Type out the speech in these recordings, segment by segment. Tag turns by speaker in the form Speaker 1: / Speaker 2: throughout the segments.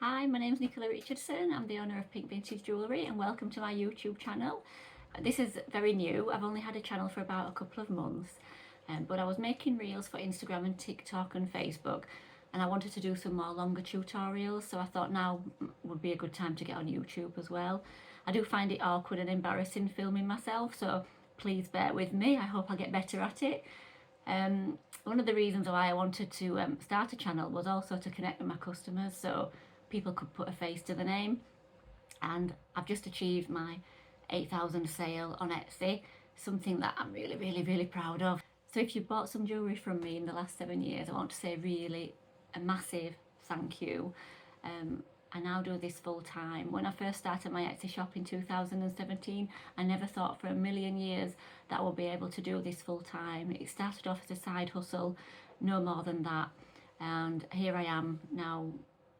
Speaker 1: Hi, my name's Nicola Richardson. I'm the owner of Pink Vintage Jewellery and welcome to my YouTube channel. This is very new. I've only had a channel for about a couple of months, but I was making reels for Instagram and TikTok and Facebook, and I wanted to do some more longer tutorials, so I thought now would be a good time to get on YouTube as well. I do find it awkward and embarrassing filming myself, so please bear with me. I hope I'll get better at it. One of the reasons why I wanted to start a channel was also to connect with my customers, so people could put a face to the name. And I've just achieved my 8,000 sale on Etsy, something that I'm really proud of. So if you bought some jewellery from me in the last 7 years, I want to say really a massive thank you. I now do this full time. When I first started my Etsy shop in 2017, I never thought for a million years that I would be able to do this full time. It started off as a side hustle, no more than that. And here I am now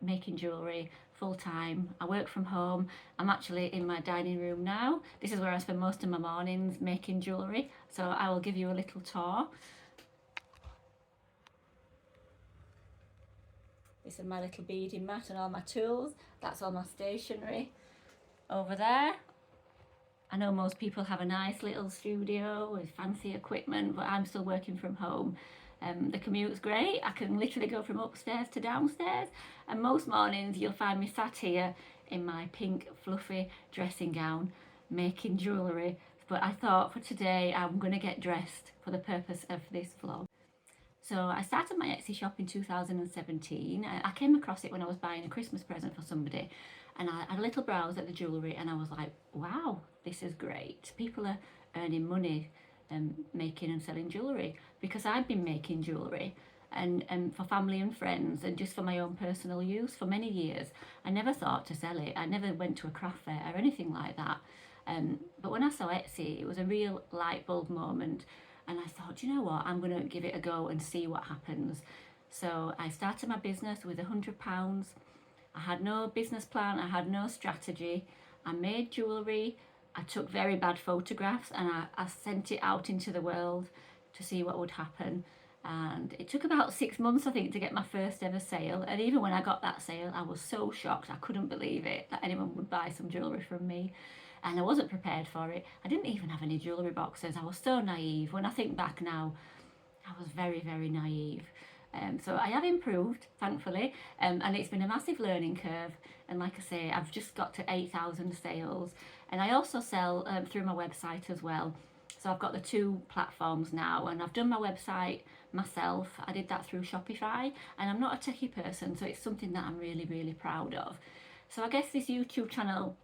Speaker 1: making jewellery full time. I work from home. I'm actually in my dining room now. This is where I spend most of my mornings making jewellery. So I will give you a little tour. This is my little beading mat and all my tools. That's all my stationery over there. I know most people have a nice little studio with fancy equipment, but I'm still working from home. The commute's great. I can literally go from upstairs to downstairs, and most mornings you'll find me sat here in my pink fluffy dressing gown making jewellery. But I thought for today I'm going to get dressed for the purpose of this vlog. So I started my Etsy shop in 2017. I came across it when I was buying a Christmas present for somebody, and I had a little browse at the jewellery and I was like, wow, this is great. People are earning money making and selling jewellery, because I've been making jewellery and for family and friends and just for my own personal use for many years. I never thought to sell it. I never went to a craft fair or anything like that. But when I saw Etsy, it was a real light bulb moment, and I thought, you know what, I'm going to give it a go and see what happens. So I started my business with £100. I had no business plan, I had no strategy. I made jewellery, I took very bad photographs, and I sent it out into the world to see what would happen. And it took about 6 months, I think, to get my first ever sale. And even when I got that sale, I was so shocked. I couldn't believe it, that anyone would buy some jewellery from me. And I wasn't prepared for it. I didn't even have any jewellery boxes. I was so naive. When I think back now, I was very naive. So I have improved, thankfully, and it's been a massive learning curve. And like I say, I've just got to 8,000 sales, and I also sell through my website as well. So I've got the two platforms now, and I've done my website myself. I did that through Shopify, and I'm not a techie person, so it's something that I'm really proud of. So I guess this YouTube channel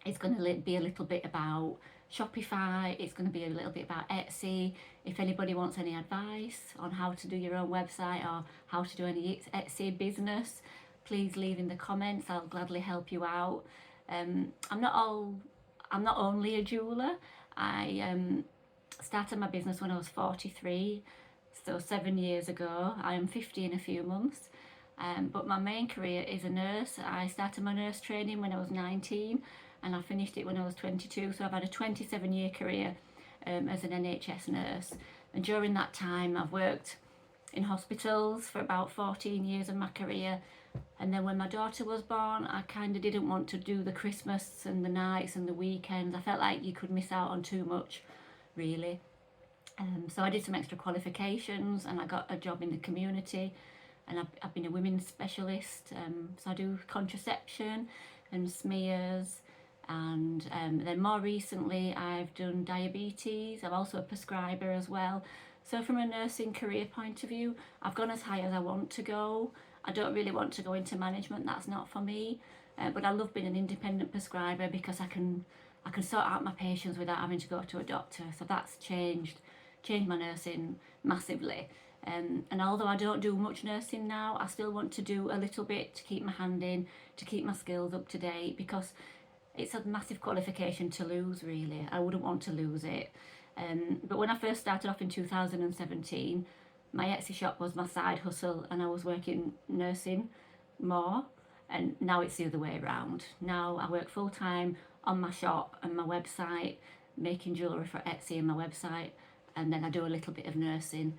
Speaker 1: is going to be a little bit about Shopify, it's going to be a little bit about Etsy. If anybody wants any advice on how to do your own website or how to do any Etsy business, please leave in the comments. I'll gladly help you out. I'm not only a jeweler. I started my business when I was 43, so 7 years ago. I am 50 in a few months. But my main career is a nurse. I started my nurse training when I was 19, and I finished it when I was 22, so I've had a 27-year career as an NHS nurse. And during that time I've worked in hospitals for about 14 years of my career. And then when my daughter was born, I kind of didn't want to do the Christmas and the nights and the weekends. I felt like you could miss out on too much, really. So I did some extra qualifications and I got a job in the community, and I've been a women's specialist. So I do contraception and smears, and then more recently I've done diabetes. I'm also a prescriber as well. So from a nursing career point of view, I've gone as high as I want to go. I don't really want to go into management, that's not for me, but I love being an independent prescriber because I can sort out my patients without having to go to a doctor. So that's changed my nursing massively. And although I don't do much nursing now, I still want to do a little bit to keep my hand in, to keep my skills up to date, because it's a massive qualification to lose, really. I wouldn't want to lose it. But when I first started off in 2017, my Etsy shop was my side hustle, and I was working nursing more, and now it's the other way around. Now I work full time on my shop and my website, making jewellery for Etsy and my website, and then I do a little bit of nursing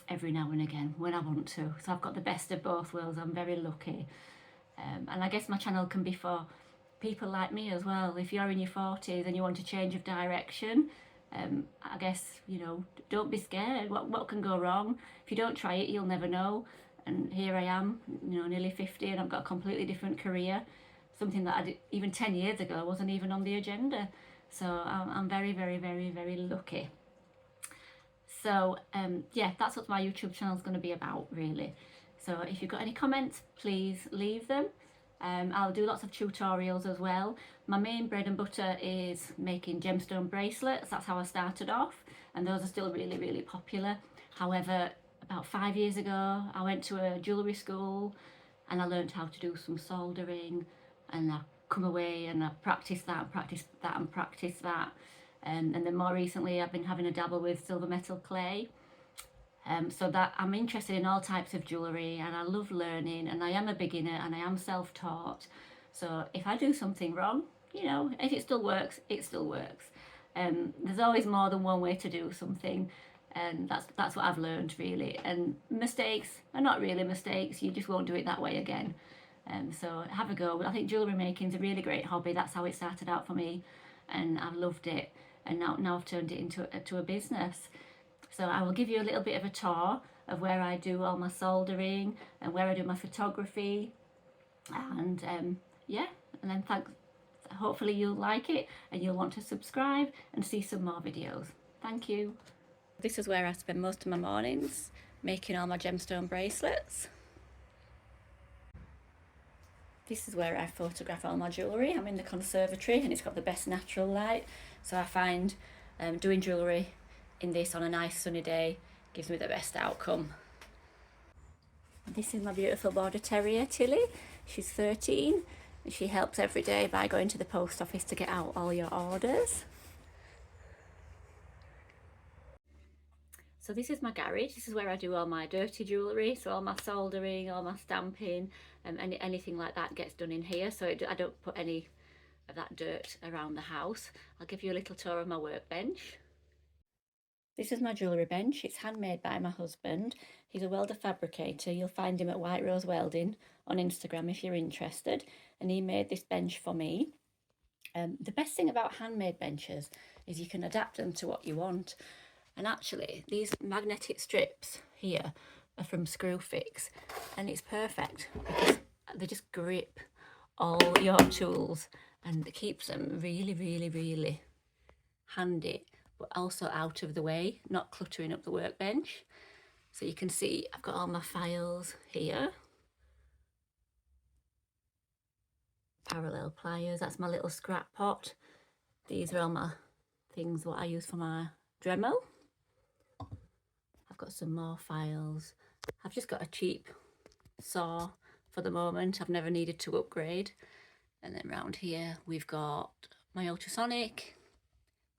Speaker 1: every now and again when I want to. So I've got the best of both worlds. I'm very lucky. And I guess my channel can be for people like me as well. If you're in your 40s and you want a change of direction, I guess, you know, don't be scared. What can go wrong? If you don't try it, you'll never know. And here I am, you know, nearly 50, and I've got a completely different career. Something that I did even 10 years ago wasn't even on the agenda. So I'm very, very, very, very lucky. So yeah, that's what my YouTube channel is going to be about, really. So if you've got any comments, please leave them. I'll do lots of tutorials as well. My main bread and butter is making gemstone bracelets. That's how I started off, and those are still really, really popular. However, about 5 years ago, I went to a jewellery school and I learned how to do some soldering, and I come away and I practiced that and practiced that and practiced that. And then more recently I've been having a dabble with silver metal clay. So that I'm interested in all types of jewellery, and I love learning, and I am a beginner and I am self-taught. So if I do something wrong, you know, if it still works, it still works. There's always more than one way to do something, and that's what I've learned, really. And mistakes are not really mistakes, you just won't do it that way again. So have a go. I think jewellery making is a really great hobby. That's how it started out for me, and I've loved it, and now I've turned it into a business. So I will give you a little bit of a tour of where I do all my soldering and where I do my photography, and yeah, and then hopefully you'll like it and you'll want to subscribe and see some more videos. Thank you. This is where I spend most of my mornings, making all my gemstone bracelets. This is where I photograph all my jewellery. I'm in the conservatory and it's got the best natural light, so I find doing jewellery in this on a nice sunny day gives me the best outcome. This is my beautiful border terrier Tilly. She's 13 and she helps every day by going to the post office to get out all your orders. So this is my garage. This is where I do all my dirty jewellery, so all my soldering, all my stamping, and anything like that gets done in here, so I don't put any of that dirt around the house. I'll give you a little tour of my workbench. This is my jewellery bench. It's handmade by my husband. He's a welder fabricator. You'll find him at White Rose Welding on Instagram if you're interested. And he made this bench for me. The best thing about handmade benches is you can adapt them to what you want. And actually, these magnetic strips here are from Screwfix. And it's perfect because they just grip all your tools and it keeps them really, really, really handy, but also out of the way, not cluttering up the workbench. So you can see I've got all my files here. Parallel pliers, that's my little scrap pot. These are all my things what I use for my Dremel. I've got some more files. I've just got a cheap saw for the moment. I've never needed to upgrade. And then round here we've got my ultrasonic,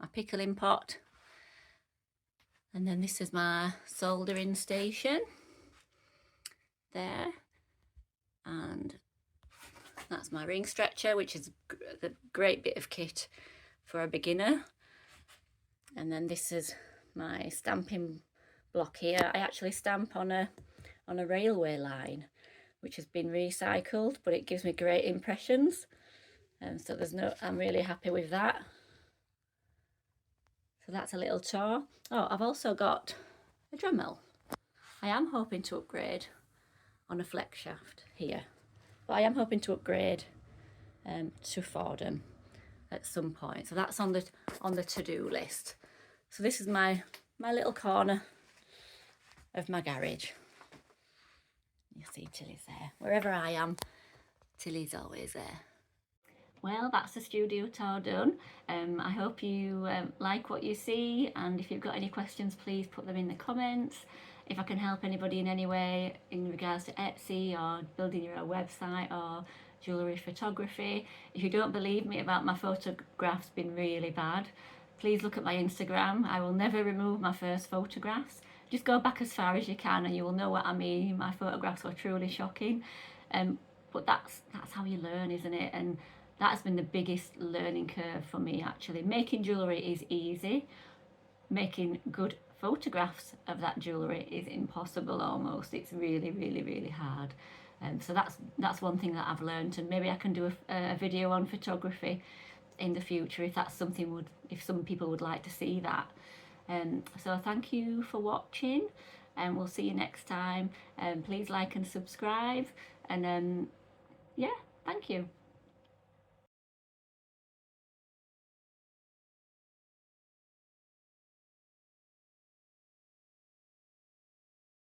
Speaker 1: my pickling pot, and then this is my soldering station there, and that's my ring stretcher, which is the great bit of kit for a beginner. And then this is my stamping block here. I actually stamp on a railway line, which has been recycled, but it gives me great impressions, and so I'm really happy with that. So that's a little tour. Oh, I've also got a Dremel. I am hoping to upgrade on a flex shaft here, but I am hoping to upgrade to Fordham at some point. So that's on the to-do list. So this is my little corner of my garage. You see Tilly's there. Wherever I am, Tilly's always there. Well, that's the studio tour done. I hope you like what you see, and if you've got any questions, please put them in the comments. If I can help anybody in any way in regards to Etsy or building your own website or jewellery photography. If you don't believe me about my photographs being really bad, please look at my Instagram. I will never remove my first photographs. Just go back as far as you can and you will know what I mean. My photographs were truly shocking. But that's how you learn, isn't it? And that's been the biggest learning curve for me, actually. Making jewellery is easy. Making good photographs of that jewellery is impossible almost. It's really, really, really hard. So that's one thing that I've learned, and maybe I can do a video on photography in the future if that's something if some people would like to see that. So thank you for watching, and we'll see you next time. Please like and subscribe, and yeah, thank you.